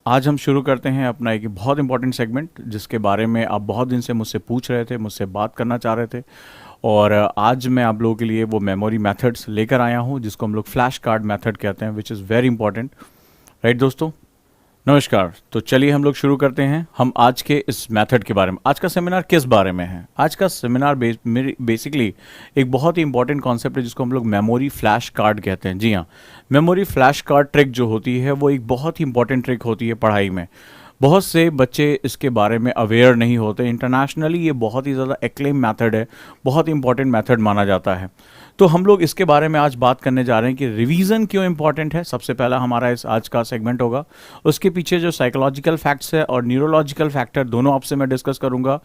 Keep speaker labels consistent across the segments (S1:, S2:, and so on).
S1: आज हम शुरू करते हैं अपना एक बहुत इंपॉर्टेंट सेगमेंट जिसके बारे में आप बहुत दिन से मुझसे पूछ रहे थे, मुझसे बात करना चाह रहे थे। और आज मैं आप लोगों के लिए वो मेमोरी मेथड्स लेकर आया हूँ जिसको हम लोग फ्लैश कार्ड मेथड कहते हैं, which is very important. Right दोस्तों, नमस्कार। तो चलिए हम लोग शुरू करते हैं हम आज के इस मेथड के बारे में। आज का सेमिनार किस बारे में है? आज का सेमिनार बेसिकली एक बहुत ही इंपॉर्टेंट कॉन्सेप्ट है जिसको हम लोग मेमोरी फ्लैश कार्ड कहते हैं। जी हाँ, मेमोरी फ्लैश कार्ड ट्रिक जो होती है वो एक बहुत ही इंपॉर्टेंट ट्रिक होती है पढ़ाई में। बहुत से बच्चे इसके बारे में अवेयर नहीं होते। इंटरनेशनली ये बहुत ही ज़्यादा एक्लेम मेथड है, बहुत ही इंपॉर्टेंट मेथड माना जाता है। तो हम लोग इसके बारे में आज बात करने जा रहे हैं कि रिवीजन क्यों इंपॉर्टेंट है। सबसे पहला हमारा इस आज का सेगमेंट होगा। उसके पीछे जो साइकोलॉजिकल फैक्ट्स है और न्यूरोलॉजिकल फैक्टर दोनों आपसे मैं डिस्कस करूंगा।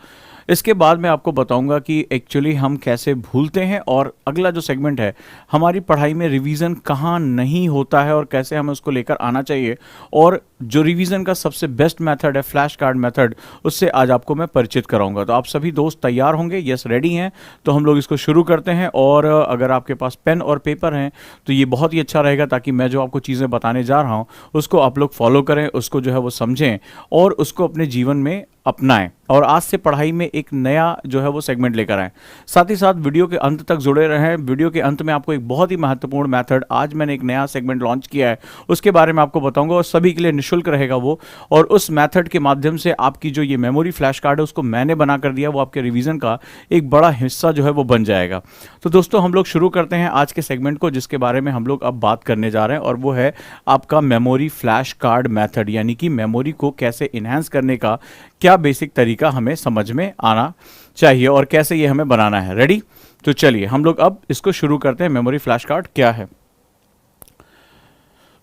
S1: इसके बाद मैं आपको बताऊंगा कि एक्चुअली हम कैसे भूलते हैं, और अगला जो सेगमेंट है हमारी पढ़ाई में रिवीजन कहाँ नहीं होता है और कैसे हमें उसको लेकर आना चाहिए। और जो रिवीजन का सबसे बेस्ट मेथड है फ्लैश कार्ड मेथड, उससे आज आपको मैं परिचित कराऊंगा। तो आप सभी दोस्त तैयार होंगे? यस, रेडी हैं? तो हम लोग इसको शुरू करते हैं। और अगर आपके पास पेन और पेपर हैं तो ये बहुत ही अच्छा रहेगा, ताकि मैं जो आपको चीज़ें बताने जा रहा हूँ उसको आप लोग फॉलो करें, उसको जो है वो समझें और उसको अपने जीवन में अपनाएं, और आज से पढ़ाई में एक नया जो है वो सेगमेंट लेकर आएं। साथ ही साथ वीडियो के अंत तक जुड़े रहें। वीडियो के अंत में आपको एक बहुत ही महत्वपूर्ण मेथड, आज मैंने एक नया सेगमेंट लॉन्च किया है, उसके बारे में आपको बताऊंगा, और सभी के लिए निःशुल्क रहेगा वो। और उस मेथड के माध्यम से आपकी जो ये मेमोरी फ्लैश कार्ड है उसको मैंने बना कर दिया, वो आपके रिवीजन का एक बड़ा हिस्सा जो है वो बन जाएगा। तो दोस्तों हम लोग शुरू करते हैं आज के सेगमेंट को, जिसके बारे में हम लोग अब बात करने जा रहे हैं, और वो है आपका मेमोरी फ्लैश कार्ड मेथड, यानी कि मेमोरी को कैसे इन्हांस करने का क्या बेसिक तरीका हमें समझ में आना चाहिए और कैसे ये हमें बनाना है। रेडी? तो चलिए हम लोग अब इसको शुरू करते हैं। मेमोरी फ्लैश कार्ड क्या है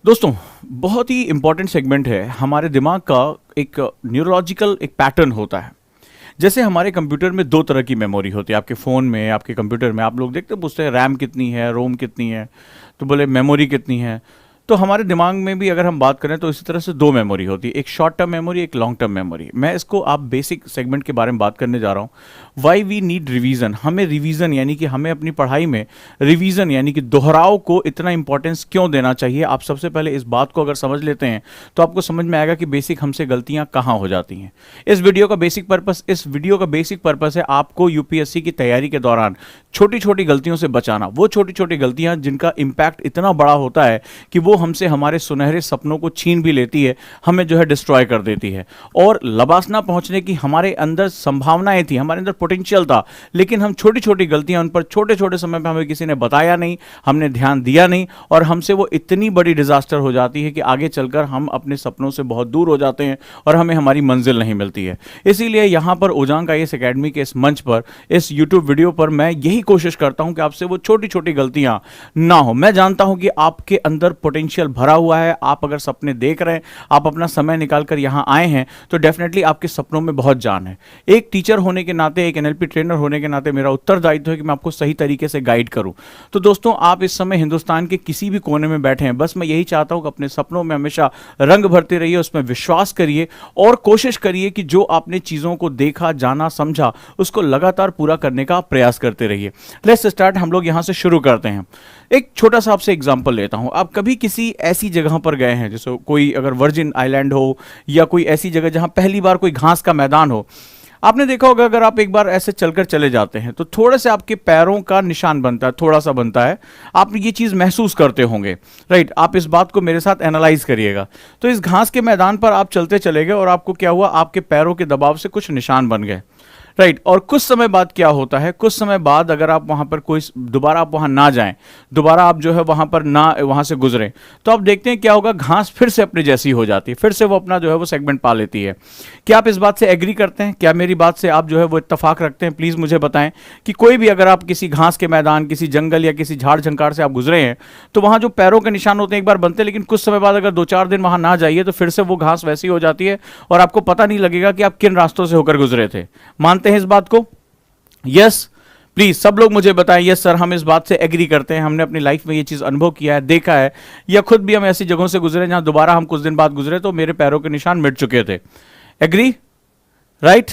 S1: दोस्तों? बहुत ही इंपॉर्टेंट सेगमेंट है। हमारे दिमाग का एक न्यूरोलॉजिकल एक पैटर्न होता है। जैसे हमारे कंप्यूटर में दो तरह की मेमोरी होती है। आपके फ़ोन में, आपके कंप्यूटर में आप लोग देखते पूछते हैं रैम कितनी है, रोम कितनी है, तो बोले मेमोरी कितनी है। तो हमारे दिमाग में भी अगर हम बात करें तो इसी तरह से दो मेमोरी होती है, एक शॉर्ट टर्म मेमोरी, एक लॉन्ग टर्म मेमोरी। मैं इसको आप बेसिक सेगमेंट के बारे में बात करने जा रहा हूँ। वाई वी नीड रिवीजन, हमें रिवीजन यानी कि हमें अपनी पढ़ाई में रिवीजन यानी कि दोहराव को इतना इंपॉर्टेंस क्यों देना चाहिए। आप सबसे पहले इस बात को अगर समझ लेते हैं तो आपको समझ में आएगा कि बेसिक हमसे गलतियां कहाँ हो जाती हैं। इस वीडियो का बेसिक पर्पस है आपको यूपीएससी की तैयारी के दौरान छोटी छोटी गलतियों से बचाना। वो छोटी छोटी गलतियां जिनका इंपैक्ट इतना बड़ा होता है कि वो हमसे हमारे सुनहरे सपनों को छीन भी लेती है, हमें जो है डिस्ट्रॉय कर देती है। और लबासना पहुंचने की हमारे अंदर संभावनाएं थी, हमारे अंदर पोटेंशियल था, लेकिन हम छोटी छोटी गलतियां, उन पर छोटे छोटे समय पर हमें किसी ने बताया नहीं, हमने ध्यान दिया नहीं, और हमसे वो इतनी बड़ी डिजास्टर हो जाती है कि आगे चलकर हम अपने सपनों से बहुत दूर हो जाते हैं और हमें हमारी मंजिल नहीं मिलती है। इसीलिए यहां पर ओजांग आईएएस एकेडमी के इस मंच पर, इस यूट्यूब वीडियो पर मैं यही कोशिश करता हूं कि आपसे वो छोटी छोटी गलतियां ना हो। मैं जानता हूं कि आपके अंदर पोटेंशियल भरा हुआ है। आप अगर सपने देख रहे हैं, आप अपना समय निकालकर यहां आए हैं, तो डेफिनेटली आपके सपनों में बहुत जान है। एक टीचर होने के नाते, एक एनएलपी ट्रेनर होने के नाते मेरा उत्तरदायित्व है कि मैं आपको सही तरीके से गाइड करूं। तो दोस्तों, आप इस समय हिंदुस्तान के किसी भी कोने में बैठे हैं, बस मैं यही चाहता हूं कि अपने सपनों में हमेशा रंग भरते रहिए, उसमें विश्वास करिए और कोशिश करिए कि जो आपने चीजों को देखा, जाना, समझा, उसको लगातार पूरा करने का प्रयास करते रहिए। Let's start. हम लोग यहां से शुरू करते हैं। एक छोटा सा आपसे एग्जांपल लेता हूं। आप कभी किसी ऐसी जगह पर गए हैं, जैसे कोई अगर वर्जिन आइलैंड हो या कोई ऐसी जगह जहां पहली बार कोई घास का मैदान हो। आपने देखा होगा अगर आप एक बार ऐसे चलकर चले जाते हैं तो थोड़े से आपके पैरों का निशान बनता है, थोड़ा सा बनता है। आप ये चीज महसूस करते होंगे, राइट? आप इस बात को मेरे साथ एनालाइज करिएगा। तो इस घास के मैदान पर आप चलते चले गए और आपको क्या हुआ, आपके पैरों के दबाव से कुछ निशान बन गए, राइट? और कुछ समय बाद क्या होता है, कुछ समय बाद अगर आप वहां पर दोबारा आप वहां ना जाएं, दोबारा आप जो है वहां से गुजरें, तो आप देखते हैं क्या होगा, घास फिर से अपनी जैसी हो जाती है, फिर से वो अपना जो है वो सेगमेंट पा लेती है। क्या आप इस बात से एग्री करते हैं? क्या मेरी बात से आप जो है वो इत्तेफाक रखते हैं? प्लीज मुझे बताएं कि कोई भी अगर आप किसी घास के मैदान, किसी जंगल या किसी झाड़ झंकार से आप गुजरे हैं, तो वहां जो पैरों के निशान होते हैं एक बार बनते हैं, लेकिन कुछ समय बाद अगर 2-4 दिन वहां ना जाइए तो फिर से वो घास वैसी हो जाती है और आपको पता नहीं लगेगा कि आप किन रास्तों से होकर गुजरे थे। मानते हैं इस बात को? यस, प्लीज सब लोग मुझे बताएं। यस सर, हम इस बात से एग्री करते हैं, हमने अपनी लाइफ में ये चीज अनुभव किया है, देखा है, या खुद भी हम ऐसी जगहों से गुजरे जहां दोबारा हम कुछ दिन बाद गुजरे तो मेरे पैरों के निशान मिट चुके थे। Agree? Right?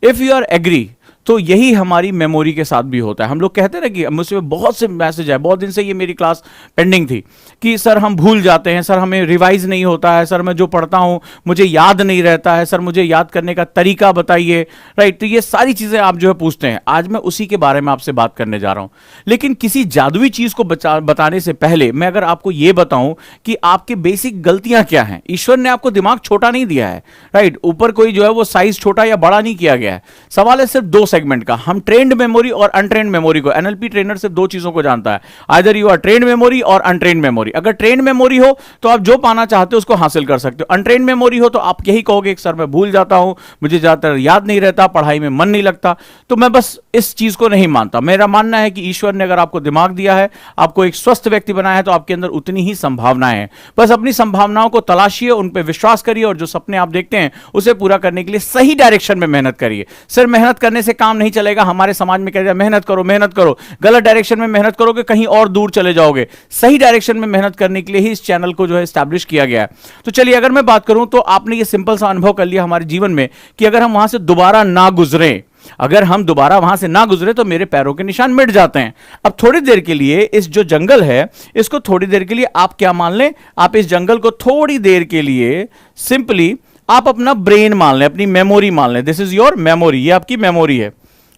S1: If you are agree, तो यही हमारी मेमोरी के साथ भी होता है। हम लोग कहते हैं ना कि मुझसे बहुत से मैसेज है, बहुत दिन से ये मेरी क्लास पेंडिंग थी कि सर हम भूल जाते हैं, सर हमें रिवाइज नहीं होता है, सर मैं जो पढ़ता हूं मुझे याद नहीं रहता है, सर मुझे याद करने का तरीका बताइए। राइट, तो ये सारी चीजें आप जो है पूछते हैं। आज मैं उसी के बारे में आपसे बात करने जा रहा हूं। लेकिन किसी जादुई चीज को बताने से पहले मैं अगर आपको यह बताऊं कि आपके बेसिक गलतियां क्या हैं। ईश्वर ने आपको दिमाग छोटा नहीं दिया है, राइट, ऊपर कोई जो है वो साइज छोटा या बड़ा नहीं किया गया है। सवाल है सिर्फ दो सेगमेंट का। हम ट्रेंड मेमोरी और अनट्रेंड मेमोरी को, एनएलपी ट्रेनर सिर्फ दो चीजों को जानता है, either you are trained memory और अनट्रेंड मेमोरी। अगर ट्रेंड मेमोरी हो तो आप जो पाना चाहते हो उसको हासिल कर सकते हो। अनट्रेंड मेमोरी हो तो आप यही कहोगे सर मैं भूल जाता हूं, मुझे ज्यादातर याद नहीं रहता, पढ़ाई में मन नहीं लगता। तो मैं बस इस चीज को नहीं मानता। मेरा मानना है कि ईश्वर ने अगर आपको दिमाग दिया है, आपको एक स्वस्थ व्यक्ति बनाया है, तो आपके अंदर उतनी ही संभावनाएं हैं। बस अपनी संभावनाओं को तलाशिए, उन पर विश्वास करिए और जो सपने आप देखते हैं उसे पूरा करने के लिए सही डायरेक्शन में मेहनत करिए। सिर्फ मेहनत करने से काम नहीं चलेगा। हमारे समाज में कहते हैं मेहनत करो मेहनत करो, गलत डायरेक्शन में मेहनत करोगे कहीं और दूर चले जाओगे। सही डायरेक्शन में मेहनत करने के लिए ही इस चैनल को जो है एस्टैब्लिश किया गया है। तो चलिए अगर मैं बात करूं तो आपने ये सिंपल सा अनुभव कर लिया हमारे जीवन में कि अगर हम वहां से दोबारा ना गुजरें, अगर हम दोबारा वहां से ना गुजरे तो मेरे पैरों के निशान मिट जाते हैं। अब थोड़ी देर के लिए इस जो जंगल है इसको थोड़ी देर के लिए आप क्या मान लें, आप इस जंगल को थोड़ी देर के लिए सिंपली आप अपना ब्रेन मान लें, अपनी मेमोरी मान लें। दिस इज योर मेमोरी, ये आपकी मेमोरी है,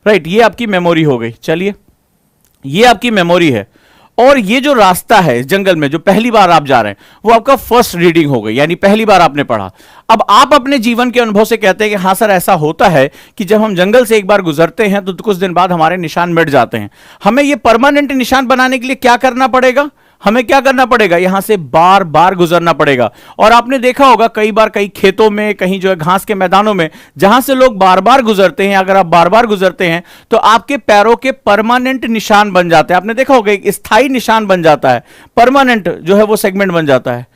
S1: राइट, ये आपकी मेमोरी हो गई। चलिए ये आपकी मेमोरी है और ये जो रास्ता है इस जंगल में जो पहली बार आप जा रहे हैं वो आपका फर्स्ट रीडिंग हो गई, यानी पहली बार आपने पढ़ा। अब आप अपने जीवन के अनुभव से कहते हैं कि हाँ सर ऐसा होता है कि जब हम जंगल से एक बार गुजरते हैं तो कुछ दिन बाद हमारे निशान मिट जाते हैं। हमें ये परमानेंट निशान बनाने के लिए क्या करना पड़ेगा, हमें क्या करना पड़ेगा, यहां से बार बार गुजरना पड़ेगा। और आपने देखा होगा कई बार कई खेतों में, कहीं जो है घास के मैदानों में, जहां से लोग बार बार गुजरते हैं, अगर आप बार बार गुजरते हैं तो आपके पैरों के परमानेंट निशान बन जाते हैं। आपने देखा होगा एक स्थायी निशान बन जाता है, परमानेंट जो है वो सेगमेंट बन जाता है।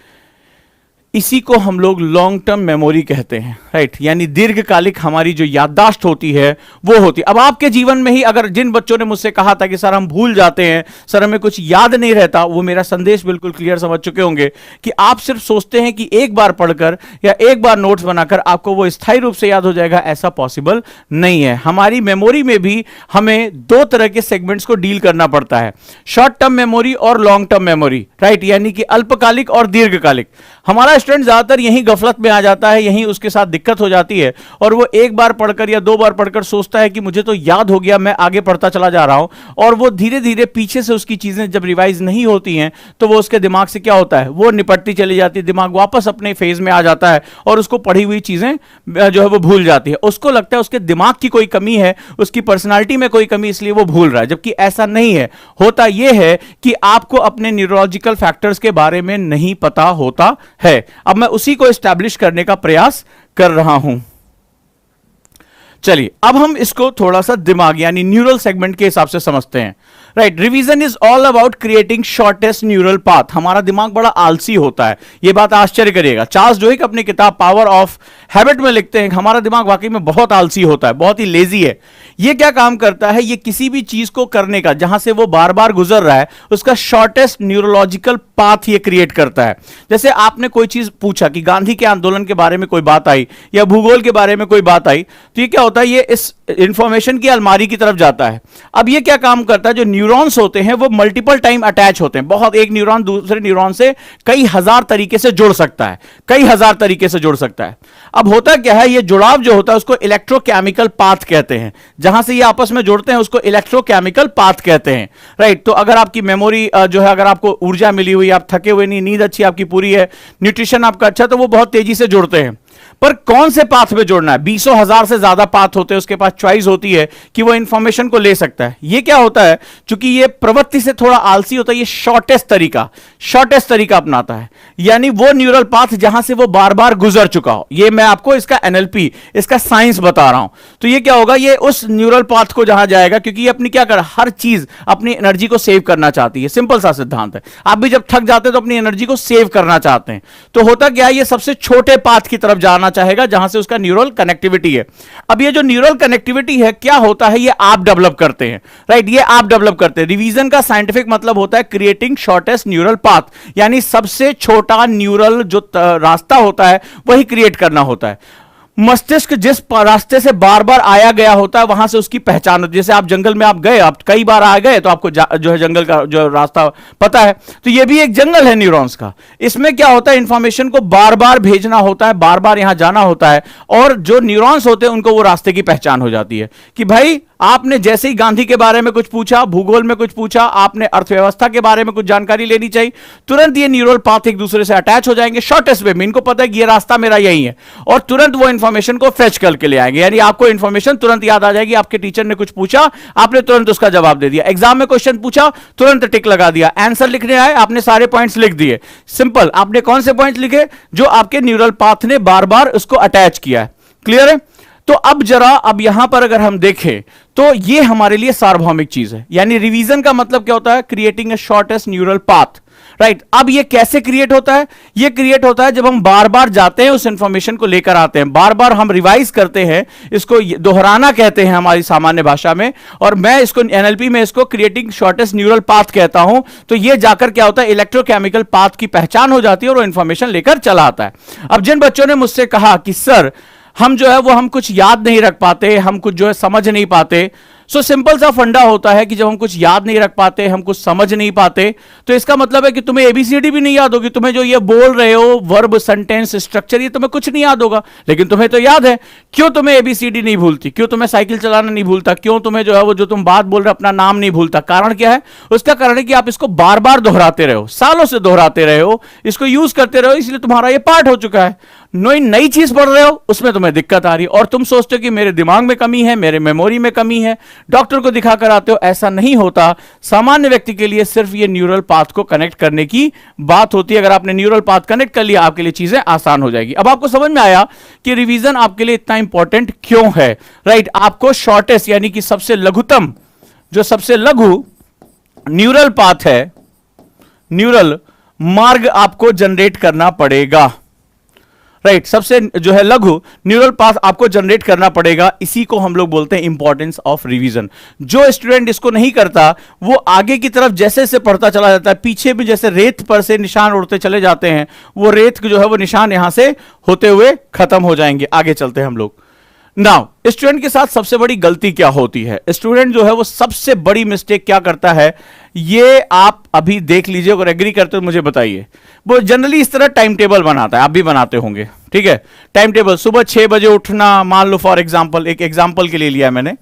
S1: इसी को हम लोग लॉन्ग टर्म मेमोरी कहते हैं, राइट, यानी दीर्घकालिक हमारी जो याददाश्त होती है वो होती है। अब आपके जीवन में ही अगर जिन बच्चों ने मुझसे कहा था कि सर हम भूल जाते हैं, सर हमें कुछ याद नहीं रहता, वो मेरा संदेश बिल्कुल क्लियर समझ चुके होंगे कि आप सिर्फ सोचते हैं कि एक बार पढ़कर या एक बार नोट्स बनाकर आपको वो स्थायी रूप से याद हो जाएगा, ऐसा पॉसिबल नहीं है। हमारी मेमोरी में भी हमें दो तरह के सेगमेंट्स को डील करना पड़ता है, शॉर्ट टर्म मेमोरी और लॉन्ग टर्म मेमोरी, राइट, यानी कि अल्पकालिक और दीर्घकालिक। हमारा स्टूडेंट ज्यादातर यही गफलत में आ जाता है, यही उसके साथ दिक्कत हो जाती है और वो एक बार पढ़कर या दो बार पढ़कर सोचता है कि मुझे तो याद हो गया, मैं आगे पढ़ता चला जा रहा हूं, और वो धीरे धीरे पीछे से उसकी चीजें जब रिवाइज नहीं होती हैं तो वो उसके दिमाग से क्या होता है, वो निपटती चली जाती है, दिमाग वापस अपने फेज में आ जाता है और उसको पढ़ी हुई चीजें जो है वो भूल जाती है। उसको लगता है उसके दिमाग की कोई कमी है, उसकी पर्सनालिटी में कोई कमी, इसलिए वो भूल रहा है, जबकि ऐसा नहीं है। होता यह है कि आपको अपने न्यूरोलॉजिकल फैक्टर्स के बारे में नहीं पता होता है। अब मैं उसी को एस्टैब्लिश करने का प्रयास कर रहा हूं। चलिए अब हम इसको थोड़ा सा दिमाग यानी न्यूरल सेगमेंट के हिसाब से समझते हैं, right. Revision is all about creating shortest neural path. हमारा दिमाग बड़ा आलसी होता है, यह बात आश्चर्य करिएगा। चार्ल्स डुहिक अपनी किताब पावर ऑफ हैबिट में लिखते हैं हमारा दिमाग वाकई में बहुत आलसी होता है, बहुत ही लेजी है। यह क्या काम करता है, यह किसी भी चीज को करने का जहां से वो बार बार गुजर रहा है उसका शॉर्टेस्ट न्यूरोलॉजिकल पाथ ये क्रिएट करता है। जैसे आपने कोई चीज पूछा कि गांधी के आंदोलन के बारे में कोई बात आई या भूगोल के बारे में कोई बात आई, तो ये क्या होता है, ये इस इंफॉर्मेशन की अलमारी की तरफ जाता है। अब ये क्या काम करता है, जो न्यूरॉन्स होते हैं वो मल्टीपल टाइम अटैच होते हैं। बहुत एक न्यूरॉन दूसरे न्यूरॉन से कई हजार तरीके से जुड़ सकता है, कई हजार तरीके से जुड़ सकता है। अब होता क्या है, ये जुड़ाव जो होता है उसको इलेक्ट्रोकेमिकल पाथ कहते हैं। जहां से ये आपस में जुड़ते हैं उसको इलेक्ट्रोकेमिकल पाथ कहते हैं, राइट। तो अगर आपकी मेमोरी जो है, अगर आपको ऊर्जा मिली हुई, आप थके हुए नहीं, नींद अच्छी आपकी पूरी है, न्यूट्रिशन आपका अच्छा, तो वो बहुत तेजी से जुड़ते हैं। पर कौन से पाथ पे जोड़ना है, 20,000 से ज्यादा पाथ होते हैं, उसके पास चॉइस होती है कि वो इंफॉर्मेशन को ले सकता है। ये क्या होता है, चूंकि ये प्रवृत्ति से थोड़ा आलसी होता है, ये शॉर्टेस्ट तरीका अपनाता है, यानी वो न्यूरल पाथ जहां से वो बार बार गुजर चुका हो। ये मैं आपको इसका एनएलपी, इसका साइंस बता रहा हूं। तो ये क्या होगा, ये उस न्यूरल पाथ को जहां जाएगा, क्योंकि ये अपनी क्या कर, हर चीज अपनी एनर्जी को सेव करना चाहती है। सिंपल सा सिद्धांत है, आप भी जब थक जाते हैं तो अपनी एनर्जी को सेव करना चाहते हैं। तो होता क्या है, ये सबसे छोटे पाथ की तरफ जाना चाहेगा जहां से उसका न्यूरल कनेक्टिविटी है। अब ये जो न्यूरल कनेक्टिविटी है क्या होता है, ये आप डेवलप करते हैं, राइट, ये आप डेवलप करते हैं। रिवीजन का साइंटिफिक मतलब होता है क्रिएटिंग शॉर्टेस्ट न्यूरल पाथ, यानी सबसे छोटा न्यूरल जो रास्ता होता है वही क्रिएट करना होता है। मस्तिष्क जिस रास्ते से बार बार आया गया होता है वहां से उसकी पहचान होती है। जैसे आप जंगल में आप गए, आप कई बार आ गए तो आपको जो है जंगल का जो रास्ता पता है, तो ये भी एक जंगल है न्यूरॉन्स का। इसमें क्या होता है, इंफॉर्मेशन को बार बार भेजना होता है, बार बार यहां जाना होता है, और जो न्यूरॉन्स होते हैं उनको वो रास्ते की पहचान हो जाती है कि भाई आपने जैसे ही गांधी के बारे में कुछ पूछा, भूगोल में कुछ पूछा, आपने अर्थव्यवस्था के बारे में कुछ जानकारी लेनी चाहिए, तुरंत ये न्यूरल पाथ एक दूसरे से अटैच हो जाएंगे शॉर्टेस्ट वे में। इनको पता है कि ये रास्ता मेरा यही है, और तुरंत वो इंफॉर्मेशन को फेच करके ले आएंगे। यानी आपको इंफॉर्मेशन तुरंत याद आ जाएगी, आपके टीचर ने कुछ पूछा, आपने तुरंत उसका जवाब दे दिया, एग्जाम में क्वेश्चन पूछा, तुरंत टिक लगा दिया, आंसर लिखने आए, आपने सारे पॉइंट्स लिख दिए। सिंपल। आपने कौन से पॉइंट्स लिखे? जो आपके न्यूरल पाथ ने बार बार उसको अटैच किया है। क्लियर है? तो अब जरा अब यहां पर अगर हम देखें तो ये हमारे लिए सार्वभौमिक चीज है। यानी रिवीजन का मतलब क्या होता है? Creating a shortest neural path. Right. अब ये कैसे क्रिएट होता है? ये क्रिएट होता है जब हम बार बार जाते हैं, उस इंफॉर्मेशन को लेकर आते हैं, बार बार हम रिवाइज करते हैं, इसको दोहराना कहते हैं हमारी सामान्य भाषा में, और मैं इसको एनएलपी में इसको क्रिएटिंग शॉर्टेस्ट न्यूरल पाथ कहता हूं। तो ये जाकर क्या होता है, इलेक्ट्रोकेमिकल पाथ की पहचान हो जाती है और वो इंफॉर्मेशन लेकर चला आता है। अब जिन बच्चों ने मुझसे कहा कि सर हम जो है वो हम कुछ याद नहीं रख पाते, हम कुछ जो है समझ नहीं पाते, सो सिंपल सा फंडा होता है कि जब हम कुछ याद नहीं रख पाते, हम कुछ समझ नहीं पाते, तो इसका मतलब है कि तुम्हें एबीसीडी भी नहीं याद होगी। तुम्हें जो ये बोल रहे हो वर्ब, सेंटेंस, स्ट्रक्चर, ये तुम्हें कुछ नहीं याद होगा, लेकिन तुम्हें तो याद है। क्यों तुम्हें एबीसीडी नहीं भूलती? क्यों तुम्हें साइकिल चलाना नहीं भूलता? क्यों तुम्हें जो है वो जो तुम बात बोल रहे हो अपना नाम नहीं भूलता? कारण क्या है? उसका कारण है कि आप इसको बार बार दोहराते रहे हो, सालों से दोहराते रहे हो, इसको यूज करते रहे हो, इसलिए तुम्हारा ये पार्ट हो चुका है। नई चीज पढ़ रहे हो, उसमें तुम्हें दिक्कत आ रही है, और तुम सोचते हो कि मेरे दिमाग में कमी है, मेरे मेमोरी में कमी है, डॉक्टर को दिखाकर आते हो। ऐसा नहीं होता। सामान्य व्यक्ति के लिए सिर्फ ये न्यूरल पाथ को कनेक्ट करने की बात होती है। अगर आपने न्यूरल पाथ कनेक्ट कर लिया, आपके लिए चीजें आसान हो जाएगी। अब आपको समझ में आया कि रिवीजन आपके लिए इतना इंपॉर्टेंट क्यों है। राइट। आपको शॉर्टेस्ट यानी कि सबसे लघुतम, जो सबसे लघु न्यूरल पाथ है, न्यूरल मार्ग आपको जनरेट करना पड़ेगा। राइट। सबसे जो है लघु न्यूरल पाथ आपको जनरेट करना पड़ेगा। इसी को हम लोग बोलते हैं इंपॉर्टेंस ऑफ रिवीजन। जो स्टूडेंट इसको नहीं करता, वो आगे की तरफ जैसे जैसे पढ़ता चला जाता है, पीछे भी जैसे रेत पर से निशान उड़ते चले जाते हैं, वो रेत जो है वो निशान यहां से होते हुए खत्म हो जाएंगे। आगे चलते हैं हम लोग। नाउ स्टूडेंट के साथ सबसे बड़ी गलती क्या होती है? स्टूडेंट जो है वो सबसे बड़ी मिस्टेक क्या करता है, ये आप अभी देख लीजिए, अगर एग्री करते हो मुझे बताइए। वो जनरली इस तरह टाइम टेबल बनाता है, आप भी बनाते होंगे, ठीक है। टाइम टेबल, सुबह 6 बजे उठना, मान लो फॉर एग्जांपल, एक एग्जांपल के लिए लिया मैंने,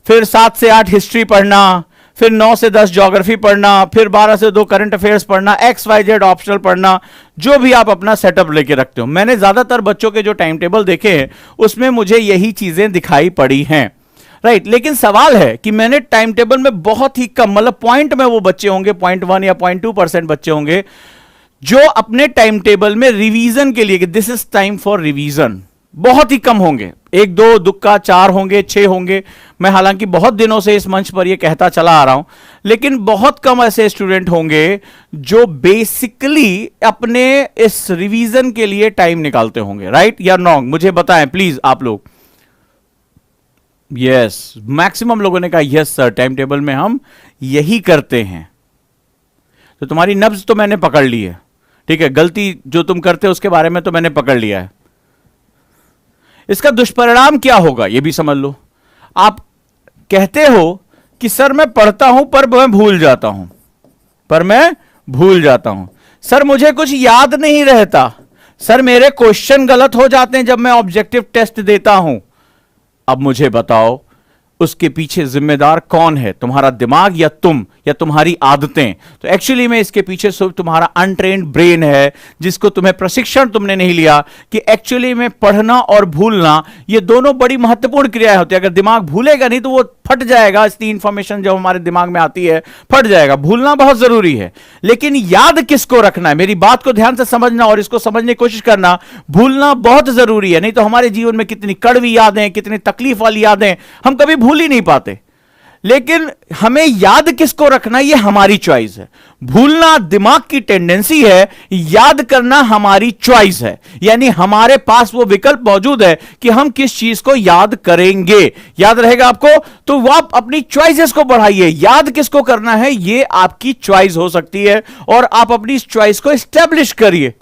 S1: फिर 7 से 8 हिस्ट्री पढ़ना, फिर 9 से 10 ज्योग्राफी पढ़ना, फिर 12 से 2 करंट अफेयर्स पढ़ना, XYZ ऑप्शनल पढ़ना, जो भी आप अपना सेटअप लेके रखते हो। मैंने ज्यादातर बच्चों के जो टाइम टेबल देखे हैं उसमें मुझे यही चीजें दिखाई पड़ी हैं। राइट। लेकिन सवाल है कि मैंने टाइम टेबल में बहुत ही कम, मतलब पॉइंट में वो बच्चे होंगे, 0.1 या 0.2% बच्चे होंगे जो अपने टाइम टेबल में रिवीजन के लिए कि this is time for revision, बहुत ही कम होंगे। 1 2 दुक्का 4 होंगे, 6 होंगे। मैं हालांकि बहुत दिनों से इस मंच पर यह कहता चला आ रहा हूं, लेकिन बहुत कम ऐसे स्टूडेंट होंगे जो बेसिकली अपने इस रिवीजन के लिए टाइम निकालते होंगे। राइट या रॉन्ग? मुझे बताएं प्लीज आप लोग। यस, मैक्सिमम लोगों ने कहा यस सर, टाइम टेबल में हम यही करते हैं। तो तुम्हारी नब्ज तो मैंने पकड़ ली है, ठीक है। गलती जो तुम करते हो उसके बारे में तो मैंने पकड़ लिया है। इसका दुष्परिणाम क्या होगा यह भी समझ लो। आप कहते हो कि सर मैं पढ़ता हूं पर मैं भूल जाता हूं, सर मुझे कुछ याद नहीं रहता, सर मेरे क्वेश्चन गलत हो जाते हैं जब मैं ऑब्जेक्टिव टेस्ट देता हूं। अब मुझे बताओ उसके पीछे जिम्मेदार कौन है, तुम्हारा दिमाग या तुम या तुम्हारी आदतें? तो एक्चुअली में इसके पीछे सिर्फ तुम्हारा अनट्रेन्ड ब्रेन है, जिसको तुम्हें प्रशिक्षण तुमने नहीं लिया कि एक्चुअली में पढ़ना और भूलना ये दोनों बड़ी महत्वपूर्ण क्रियाएं होती है। अगर दिमाग भूलेगा नहीं तो वो फट जाएगा, इतनी इंफॉर्मेशन जो हमारे दिमाग में आती है फट जाएगा। भूलना बहुत जरूरी है, लेकिन याद किसको रखना है, मेरी बात को ध्यान से समझना और इसको समझने की कोशिश करना। भूलना बहुत जरूरी है, नहीं तो हमारे जीवन में कितनी कड़वी यादें, कितनी तकलीफ वाली यादें हम कभी भूल ही नहीं पाते। लेकिन हमें याद किसको रखना, ये हमारी चॉइस है। भूलना दिमाग की टेंडेंसी है, याद करना हमारी चॉइस है। यानी हमारे पास वो विकल्प मौजूद है कि हम किस चीज को याद करेंगे। याद रहेगा आपको, तो वो आप अपनी चॉइसेस को बढ़ाइए। याद किसको करना है ये आपकी चॉइस हो सकती है, और आप अपनी इस चॉइस को एस्टेब्लिश करिए।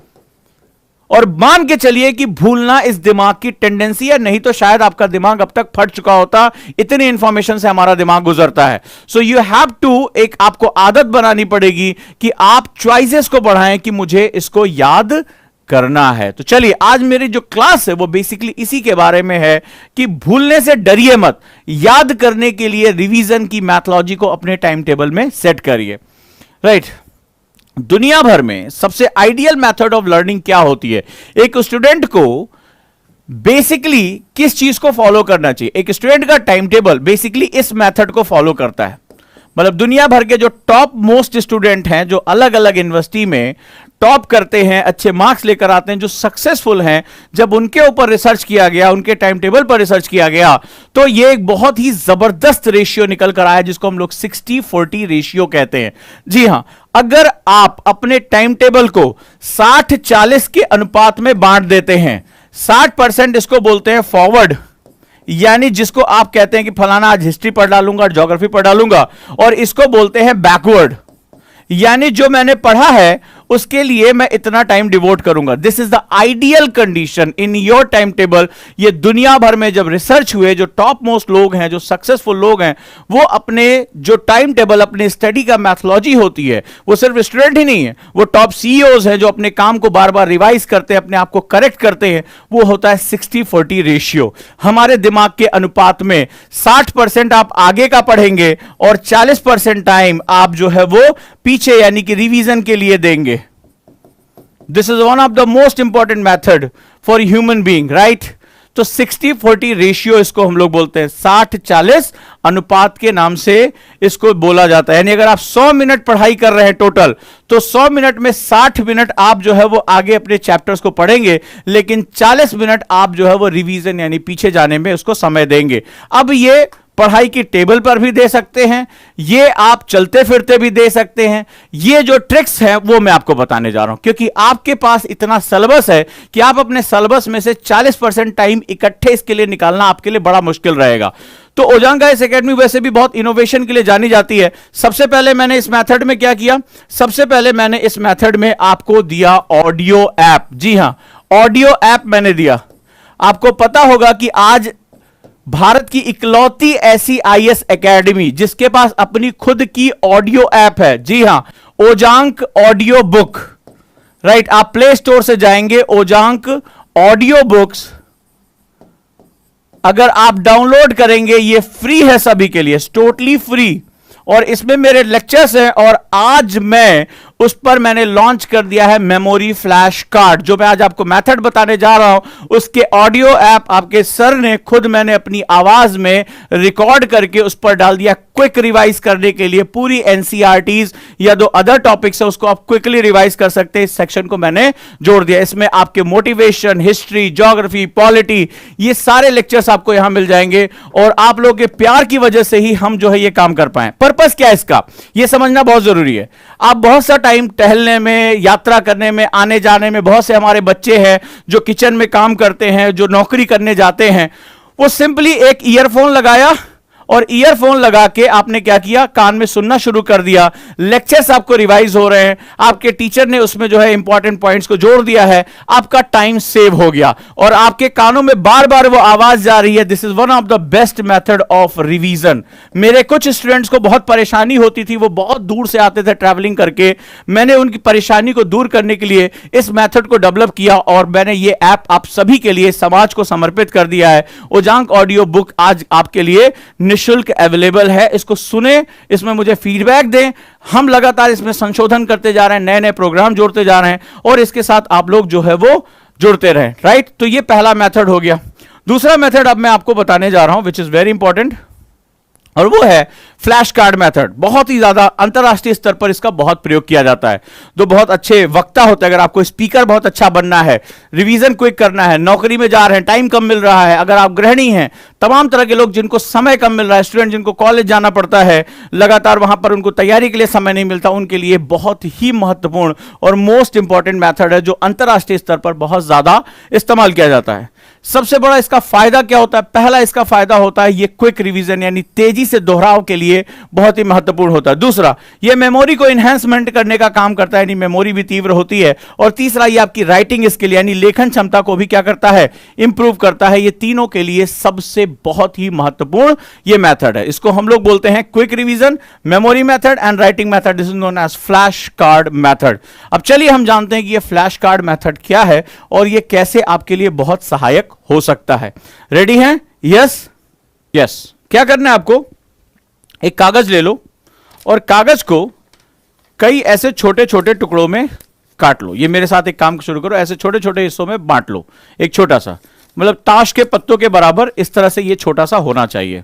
S1: और मान के चलिए कि भूलना इस दिमाग की टेंडेंसी है, नहीं तो शायद आपका दिमाग अब तक फट चुका होता, इतनी इंफॉर्मेशन से हमारा दिमाग गुजरता है। सो यू हैव टू, एक आपको आदत बनानी पड़ेगी कि आप चॉइसेस को बढ़ाएं कि मुझे इसको याद करना है। तो चलिए, आज मेरी जो क्लास है वो बेसिकली इसी के बारे में है कि भूलने से डरिए मत, याद करने के लिए रिवीजन की मैथोलॉजी को अपने टाइम टेबल में सेट करिए। राइट, दुनिया भर में सबसे आइडियल मेथड ऑफ लर्निंग क्या होती है? एक स्टूडेंट को बेसिकली किस चीज को फॉलो करना चाहिए? एक स्टूडेंट का टाइम टेबल बेसिकली इस मेथड को फॉलो करता है। मतलब दुनिया भर के जो टॉप मोस्ट स्टूडेंट हैं, जो अलग अलग यूनिवर्सिटी में टॉप करते हैं, अच्छे मार्क्स लेकर आते हैं, जो सक्सेसफुल हैं, जब उनके ऊपर रिसर्च किया गया, उनके टाइम टेबल पर रिसर्च किया गया, तो ये एक बहुत ही जबरदस्त रेशियो निकल कर आया जिसको हम लोग 60-40 रेशियो कहते हैं। जी हां, अगर आप अपने टाइम टेबल को 60-40 के अनुपात में बांट देते हैं, 60% इसको बोलते हैं फॉरवर्ड, यानी जिसको आप कहते हैं कि फलाना आज हिस्ट्री पढ़ डालूंगा, ज्योग्राफी पढ़ डालूंगा, और इसको बोलते हैं बैकवर्ड, यानी जो मैंने पढ़ा है उसके लिए मैं इतना टाइम डिवोट करूंगा। This is the ideal condition in your time table. ये दुनिया भर में जब रिसर्च हुए, जो टॉप मोस्ट लोग हैं, जो सक्सेसफुल लोग हैं, वो अपने जो टाइम टेबल, अपने स्टडी का मैथोलॉजी होती है, वो सिर्फ स्टूडेंट ही नहीं है, वो टॉप सीईओज हैं जो अपने काम को बार बार रिवाइज करते हैं, अपने आप को करेक्ट करते हैं, वो होता है 60-40 रेशियो। हमारे दिमाग के अनुपात में 60% आप आगे का पढ़ेंगे और 40% टाइम आप जो है वो पीछे, यानी कि रिवीजन के लिए देंगे। This is one of the most important method for human being, right? तो 60-40 रेशियो इसको हम लोग बोलते हैं, 60-40 अनुपात के नाम से इसको बोला जाता है। यानी अगर आप 100 मिनट पढ़ाई कर रहे हैं टोटल, तो 100 मिनट में 60 मिनट आप जो है वो आगे अपने चैप्टर्स को पढ़ेंगे, लेकिन 40 मिनट आप जो है वो रिवीजन यानी पीछे जाने में उसको समय देंगे। अब ये पढ़ाई की टेबल पर भी दे सकते हैं, ये आप चलते फिरते भी दे सकते हैं। ये जो ट्रिक्स हैं वो मैं आपको बताने जा रहा हूं, क्योंकि आपके पास इतना सिलेबस है कि आप अपने सिलेबस में से 40% टाइम इकट्ठे इसके लिए निकालना आपके लिए बड़ा मुश्किल रहेगा। तो ओजांग गाइस एकेडमी वैसे भी बहुत इनोवेशन के लिए जानी जाती है। सबसे पहले मैंने इस मेथड में क्या किया? सबसे पहले मैंने इस मेथड में आपको दिया ऑडियो ऐप। जी हां, ऑडियो ऐप मैंने दिया। आपको पता होगा कि आज भारत की इकलौती ऐसी आईएएस एकेडमी जिसके पास अपनी खुद की ऑडियो ऐप है, जी हां, ओजांक ऑडियो बुक। राइट, आप प्ले स्टोर से जाएंगे, ओजांक ऑडियो बुक्स अगर आप डाउनलोड करेंगे, ये फ्री है सभी के लिए, टोटली फ्री, और इसमें मेरे लेक्चर्स हैं। और आज मैं उस पर मैंने लॉन्च कर दिया है मेमोरी फ्लैश कार्ड, जो मैं आज आपको मेथड बताने जा रहा हूं। उसके ऑडियो ऐप आपके सर ने खुद, मैंने अपनी आवाज में रिकॉर्ड करके उस पर डाल दिया, क्विक रिवाइज करने के लिए। पूरी एनसीईआरटीज या दो अदर टॉपिक्स है उसको आप क्विकली रिवाइज कर सकते हैं। इस सेक्शन को मैंने जोड़ दिया, इसमें आपके मोटिवेशन, हिस्ट्री, ज्योग्राफी, पॉलिटी, ये सारे लेक्चर्स आपको यहां मिल जाएंगे। और आप लोगों के प्यार की वजह से ही हम जो है ये काम कर पाए। पर्पस क्या है इसका, ये समझना बहुत जरूरी है। आप बहुत सा टाइम टहलने में, यात्रा करने में, आने जाने में, बहुत से हमारे बच्चे हैं जो किचन में काम करते हैं, जो नौकरी करने जाते हैं, वो सिंपली एक ईयरफोन लगाया और ईयरफोन लगा के आपने क्या किया, कान में सुनना शुरू कर दिया। लेक्चर्स आपको रिवाइज हो रहे हैं, आपके टीचर ने उसमें जो है इंपॉर्टेंट पॉइंट्स को जोड़ दिया है, आपका टाइम सेव हो गया और आपके कानों में बार बार वो आवाज जा रही है। This is one of the best method of revision. मेरे कुछ स्टूडेंट्स को बहुत परेशानी होती थी, वो बहुत दूर से आते थे ट्रैवलिंग करके। मैंने उनकी परेशानी को दूर करने के लिए इस मेथड को डेवलप किया और मैंने ये ऐप आप सभी के लिए, समाज को समर्पित कर दिया है। ओजांक ऑडियो बुक आज आपके लिए निःशुल्क अवेलेबल है, इसको सुने, इसमें मुझे फीडबैक दें। हम लगातार इसमें संशोधन करते जा रहे हैं, नए नए प्रोग्राम जोड़ते जा रहे हैं और इसके साथ आप लोग जो है वो जुड़ते रहें। राइट, तो ये पहला मेथड हो गया। दूसरा मेथड अब मैं आपको बताने जा रहा हूं, विच इज वेरी इंपॉर्टेंट, और वो है फ्लैश कार्ड मेथड। बहुत ही ज्यादा अंतरराष्ट्रीय स्तर पर इसका बहुत प्रयोग किया जाता है। जो बहुत अच्छे वक्ता होते हैं, अगर आपको स्पीकर बहुत अच्छा बनना है, रिवीजन क्विक करना है, नौकरी में जा रहे हैं, टाइम कम मिल रहा है, अगर आप गृहिणी हैं, तमाम तरह के लोग जिनको समय कम मिल रहा है, स्टूडेंट जिनको कॉलेज जाना पड़ता है, लगातार वहां पर उनको तैयारी के लिए समय नहीं मिलता, उनके लिए बहुत ही महत्वपूर्ण और मोस्ट इंपॉर्टेंट मेथड है जो अंतरराष्ट्रीय स्तर पर बहुत ज्यादा इस्तेमाल किया जाता है। सबसे बड़ा इसका फायदा क्या होता है? पहला इसका फायदा होता है ये क्विक रिवीजन, यानी तेजी से दोहराव के लिए बहुत ही महत्वपूर्ण होता है। दूसरा, ये मेमोरी को इन्हेंसमेंट करने का काम करता है, यानी मेमोरी भी तीव्र होती है। और तीसरा, ये आपकी राइटिंग स्किल यानी लेखन क्षमता को भी क्या करता है? इंप्रूव करता है। ये तीनों के लिए सबसे बहुत ही महत्वपूर्ण ये मेथड है। इसको हम लोग बोलते हैं quick revision, memory method and writing method. This is known as flash card method. अब चलिए हम जानते हैं कि ये फ्लैश कार्ड मेथड क्या है और ये कैसे आपके लिए बहुत सहायक हो सकता है। रेडी हैं? Yes yes. क्या करना है आपको? एक कागज ले लो और कागज को कई ऐसे छोटे छोटे टुकड़ों में काट लो। ये मेरे साथ एक काम शुरू करो, ऐसे छोटे छोटे हिस्सों में बांट लो। एक छोटा सा, मतलब ताश के पत्तों के बराबर इस तरह से ये छोटा सा होना चाहिए।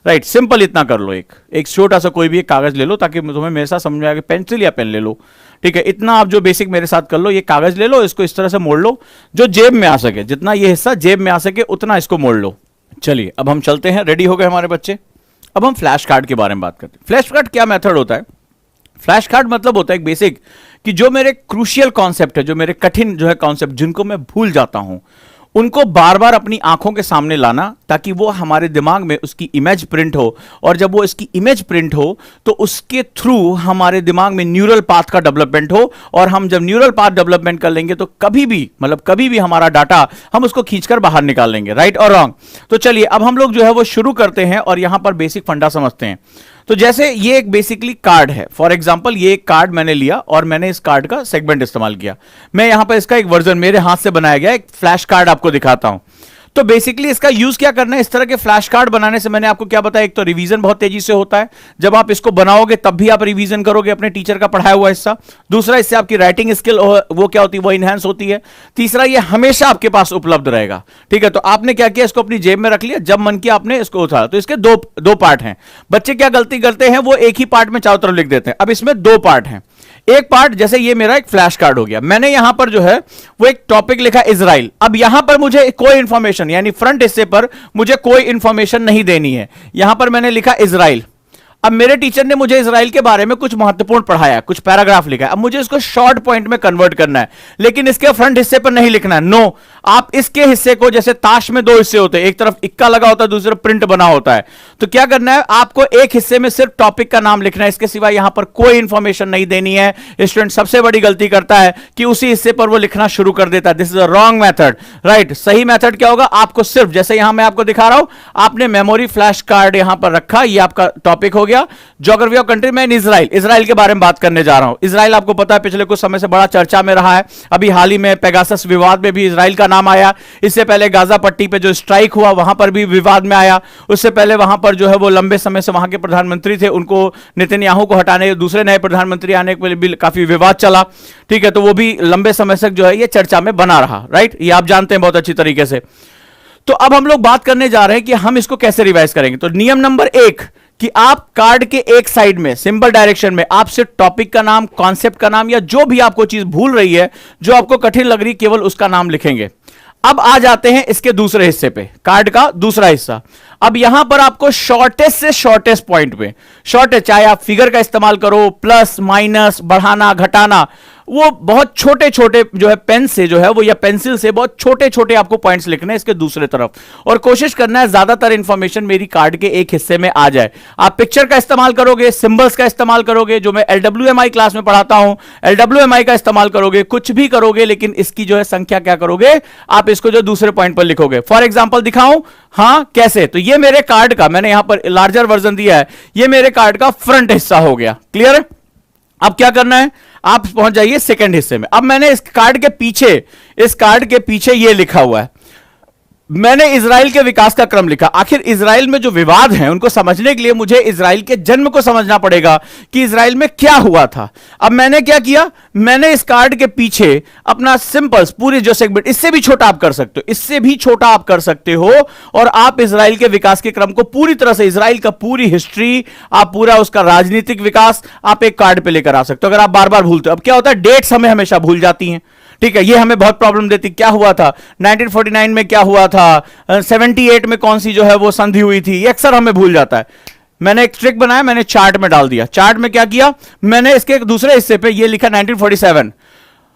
S1: राइट, सिंपल इतना कर लो। एक छोटा सा कोई भी एक कागज ले लो ताकि तुम्हें मेरे साथ समझ में आए। पेंसिल या पेन ले लो, ठीक है। इतना आप जो बेसिक मेरे साथ कर लो। ये कागज ले लो, इसको इस तरह से मोड़ लो जो जेब में आ सके, जितना ये हिस्सा जेब में आ सके उतना इसको मोड़ लो। चलिए अब हम चलते हैं। रेडी हो गए हमारे बच्चे? अब हम फ्लैश कार्ड के बारे में बात करते हैं। फ्लैश कार्ड क्या मेथड होता है? फ्लैश कार्ड मतलब होता है एक बेसिक कि जो मेरे क्रूशियल कॉन्सेप्ट है, जो मेरे कठिन जो है कॉन्सेप्ट, जिनको मैं भूल जाता हूं, उनको बार बार अपनी आंखों के सामने लाना ताकि वो हमारे दिमाग में उसकी इमेज प्रिंट हो। और जब वो इसकी इमेज प्रिंट हो तो उसके थ्रू हमारे दिमाग में न्यूरल पाथ का डेवलपमेंट हो। और हम जब न्यूरल पाथ डेवलपमेंट कर लेंगे तो कभी भी हमारा डाटा हम उसको खींचकर बाहर निकाल लेंगे। राइट और रॉन्ग? तो चलिए अब हम लोग जो है वो शुरू करते हैं और यहां पर बेसिक फंडा समझते हैं। तो जैसे ये एक बेसिकली कार्ड है, फॉर एग्जांपल ये एक कार्ड मैंने लिया और मैंने इस कार्ड का सेगमेंट इस्तेमाल किया। मैं यहां पर इसका एक वर्जन मेरे हाथ से बनाया गया एक फ्लैश कार्ड आपको दिखाता हूं। तो बेसिकली इसका यूज क्या करना है? इस तरह के फ्लैश कार्ड बनाने से मैंने आपको क्या बताया, एक तो रिवीजन बहुत तेजी से होता है। जब आप इसको बनाओगे तब भी आप रिवीजन करोगे अपने टीचर का पढ़ाया हुआ हिस्सा। दूसरा, इससे आपकी राइटिंग स्किल वो क्या होती है, वो इनहेंस होती है। तीसरा, ये हमेशा आपके पास उपलब्ध रहेगा। ठीक है, तो आपने क्या किया, इसको अपनी जेब में रख लिया, जब मन किया आपने इसको उठाया। तो इसके दो पार्ट हैं। बच्चे क्या गलती करते हैं, वो एक ही पार्ट में चारों तरफ लिख देते हैं। अब इसमें दो पार्ट हैं। एक पार्ट, जैसे ये मेरा एक फ्लैश कार्ड हो गया, मैंने यहां पर जो है वो एक टॉपिक लिखा इजराइल। अब यहां पर मुझे कोई इंफॉर्मेशन यानी फ्रंट हिस्से पर मुझे कोई इंफॉर्मेशन नहीं देनी है। यहां पर मैंने लिखा इजराइल। अब मेरे टीचर ने मुझे इजराइल के बारे में कुछ महत्वपूर्ण पढ़ाया, कुछ पैराग्राफ लिखा है। अब मुझे इसको शॉर्ट पॉइंट में कन्वर्ट करना है, लेकिन इसके फ्रंट हिस्से पर नहीं लिखना है। नो, आप इसके हिस्से को, जैसे ताश में दो हिस्से होते हैं, एक तरफ इक्का लगा होता है, दूसरी तरफ प्रिंट बना होता है। तो क्या करना है, आपको एक हिस्से में सिर्फ टॉपिक का नाम लिखना है, इसके सिवा यहां पर कोई इंफॉर्मेशन नहीं देनी है। स्टूडेंट सबसे बड़ी गलती करता है कि उसी हिस्से पर वो लिखना शुरू कर देता है। This is a wrong method. Right, सही मेथड क्या होगा, आपको सिर्फ जैसे यहां मैं आपको दिखा रहा हूं, आपने मेमोरी फ्लैश कार्ड यहां पर रखा, ये आपका टॉपिक हो गया। ज्योग्राफी ऑफ कंट्री में इजराइल के बारे में बात करने जा रहा हूं। इजराइल आपको पता है पिछले कुछ समय से बड़ा चर्चा में रहा है। अभी हाल ही में पेगासस विवाद में भी इजराइल का नाम आया। इससे पहले गाजा पट्टी पे जो स्ट्राइक हुआ वहां पर भी विवाद में आया। उससे पहले वहां पर जो है वो लंबे समय से वहां के प्रधानमंत्री थे, उनको नेतन्याहू को हटाने, दूसरे नए प्रधानमंत्री आने के लिए भी काफी विवाद चला। ठीक है, तो वो भी लंबे समय तक जो है ये चर्चा में बना रहा। राइट, ये आप जानते हैं बहुत अच्छी तरीके से। तो अब हम लोग बात करने जा रहे हैं कि हम इसको कैसे रिवाइज करेंगे। तो नियम नंबर 1 कि आप कार्ड के एक साइड में सिंबल डायरेक्शन में आप सिर्फ टॉपिक का नाम, कॉन्सेप्ट का नाम या जो भी आपको चीज भूल रही है, जो आपको कठिन लग रही, केवल उसका नाम लिखेंगे। अब आ जाते हैं इसके दूसरे हिस्से पे, कार्ड का दूसरा हिस्सा। अब यहां पर आपको शॉर्टेस्ट से शॉर्टेस्ट पॉइंट पे, शॉर्टेस्ट चाहे आप फिगर का इस्तेमाल करो, प्लस माइनस, बढ़ाना घटाना, वो बहुत छोटे छोटे जो है पेन से जो है वो या पेंसिल से बहुत छोटे छोटे आपको पॉइंट्स लिखने हैं इसके दूसरे तरफ। और कोशिश करना है ज्यादातर इंफॉर्मेशन मेरी कार्ड के एक हिस्से में आ जाए। आप पिक्चर का इस्तेमाल करोगे, सिंबल्स का इस्तेमाल करोगे, जो मैं LWMI क्लास में पढ़ाता हूं, LWMI का इस्तेमाल करोगे, कुछ भी करोगे, लेकिन इसकी जो है संख्या क्या करोगे, आप इसको जो दूसरे पॉइंट पर लिखोगे। फॉर एग्जाम्पल दिखाऊं, हां कैसे? तो ये मेरे कार्ड का, मैंने यहां पर लार्जर वर्जन दिया है, ये मेरे कार्ड का फ्रंट हिस्सा हो गया। क्लियर है? अब क्या करना है, आप पहुंच जाइए सेकंड हिस्से में। अब मैंने इस कार्ड के पीछे ये लिखा हुआ है, मैंने इजराइल के विकास का क्रम लिखा। आखिर इजराइल में जो विवाद हैं उनको समझने के लिए मुझे इजराइल के जन्म को समझना पड़ेगा कि इजराइल में क्या हुआ था। अब मैंने क्या किया, मैंने इस कार्ड के पीछे अपना सिंपल्स पूरी जो सेगमेंट, इससे भी छोटा आप कर सकते हो, इससे भी छोटा आप कर सकते हो, और आप इजराइल के विकास के क्रम को पूरी तरह से, इजराइल का पूरी हिस्ट्री, आप पूरा उसका राजनीतिक विकास आप एक कार्ड पे लेकर आ सकते हो। अगर आप बार बार भूलते हो, अब क्या होता है, डेट्स हमें हमेशा भूल जाती हैं। ठीक है, ये हमें बहुत प्रॉब्लम देती। क्या हुआ था 1949 में, क्या हुआ था 78 में, कौन सी जो है वो संधि हुई थी, ये अक्सर हमें भूल जाता है। मैंने एक ट्रिक बनाया, मैंने चार्ट में डाल दिया। चार्ट में क्या किया, मैंने इसके एक दूसरे हिस्से पे ये लिखा 1947,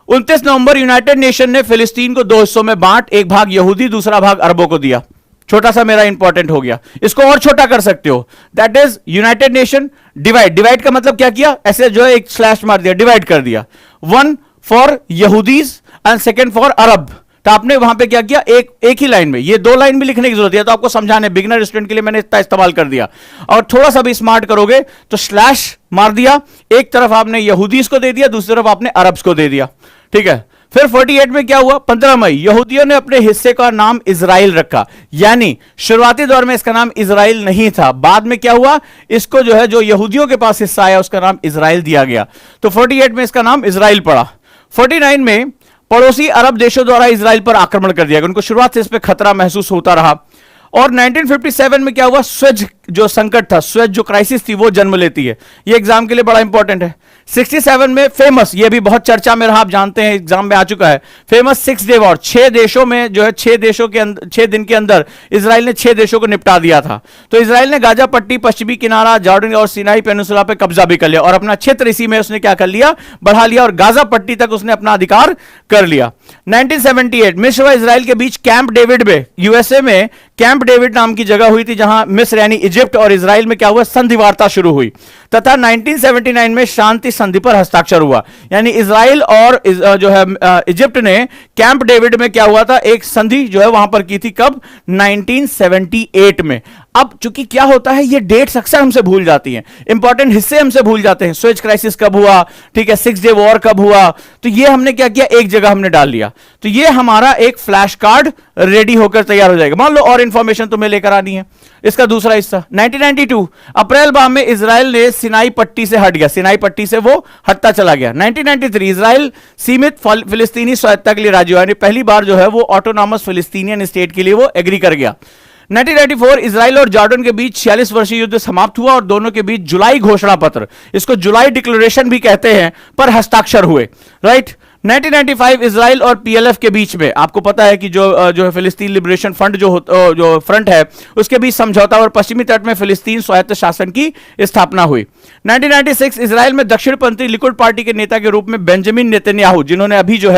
S1: 29 नवंबर यूनाइटेड नेशन ने फिलिस्तीन को दो हिस्सों में बांट, एक भाग यहूदी दूसरा भाग अरबों को दिया। छोटा सा मेरा इंपॉर्टेंट हो गया, इसको और छोटा कर सकते हो, that is United nation divide. Divide का मतलब क्या किया, ऐसे जो है एक स्लैश मार दिया, डिवाइड कर दिया, वन फॉर यहूदीज एंड सेकेंड फॉर अरब। तो आपने वहां पे क्या किया, एक ही लाइन में, ये दो लाइन भी लिखने की जरूरत है तो आपको समझाने, बिगिनर स्टूडेंट के लिए मैंने इतना इस्तेमाल कर दिया। और थोड़ा सा भी स्मार्ट करोगे तो स्लैश मार दिया, एक तरफ आपने यहूदीज को दे दिया, दूसरी तरफ आपने अरब्स को दे दिया, ठीक है। फिर 48 में क्या हुआ, 15 मई यहूदियों ने अपने हिस्से का नाम इजराइल रखा, यानी शुरुआती दौर में इसका नाम इजराइल नहीं था, बाद में क्या हुआ, इसको जो है जो यहूदियों के पास हिस्सा आया उसका नाम इजराइल दिया गया, तो 48 में इसका नाम इजराइल पड़ा। 49 में पड़ोसी अरब देशों द्वारा इजराइल पर आक्रमण कर दिया गया, उनको शुरुआत से इस पर खतरा महसूस होता रहा। और 1957 में क्या हुआ, स्वेज जो संकट था, स्वेज जो क्राइसिस थी वो जन्म लेती है, ये एग्जाम के लिए बड़ा इंपॉर्टेंट है। 67 में फेमस, ये भी बहुत चर्चा में रहा, आप जानते हैं एग्जाम में आ चुका है, फेमस 6 डे वॉर, 6 देशों में जो है 6 देशों के अंदर 6 दिन के अंदर इजराइल ने 6 देशों को निपटा दिया था। तो इजराइल ने गाजा पट्टी, पश्चिमी किनारा, जॉर्डन और सिनाई पेनिनसुला पे कब्जा भी कर लिया और अपना क्षेत्र इसी में उसने क्या कर लिया, बढ़ा लिया, और गाजा पट्टी तक उसने अपना अधिकार कर लिया। 1978 मिस्र व इजराइल के बीच कैंप डेविड में, यूएसए में कैंप डेविड नाम की जगह हुई थी, जहां मिस्र यानी इजिप्ट और इजराइल में क्या हुआ, संधि वार्ता शुरू हुई, तथा 1979 में शांति संधि पर हस्ताक्षर हुआ। यानी इजराइल और जो है इजिप्ट ने कैंप डेविड में क्या हुआ था, एक संधि जो है वहां पर की थी, कब, 1978 में। अब चूंकि क्या होता है, ये डेट्स अक्सर हमसे भूल जाती हैं, इंपॉर्टेंट हिस्से हमसे भूल जाते हैं, स्वेज क्राइसिस कब हुआ, ठीक है, 6 डे वॉर कब हुआ, तो ये हमने क्या किया, एक जगह हमने डाल लिया, तो ये हमारा एक फ्लैश कार्ड रेडी होकर तैयार हो जाएगा। मान लो और इंफॉर्मेशन तुम्हें लेकर आनी है, इसका दूसरा हिस्सा 1992 अप्रैल माह में इजराइल ने सिनाई पट्टी से हट गया, सिनाई पट्टी से वो हटता चला गया। 1993 इजराइल सीमित फिलिस्तीनी स्वायत्तता के लिए राजी हुआ, यानी पहली बार जो है वो ऑटोनॉमस फिलिस्तीनियन स्टेट के लिए वो एग्री कर गया। 1994 इजराइल और जॉर्डन के बीच 46 वर्षीय युद्ध समाप्त हुआ और दोनों के बीच जुलाई घोषणा पत्र, इसको जुलाई डिक्लेरेशन भी कहते हैं, पर हस्ताक्षर हुए, राइट। 1995 इजराइल और पीएलएफ के बीच में, आपको पता है कि जो फिलिस्तीन लिबरेशन फ्रंट जो फ्रंट है उसके बीच समझौता और पश्चिमी तट में फिलिस्तीन स्वायत्त शासन की स्थापना हुई। 1996 इजराइल में दक्षिणपंथी लिकुड पार्टी के नेता के रूप में बेंजामिन नेतन्याहू, जिन्होंने अभी जो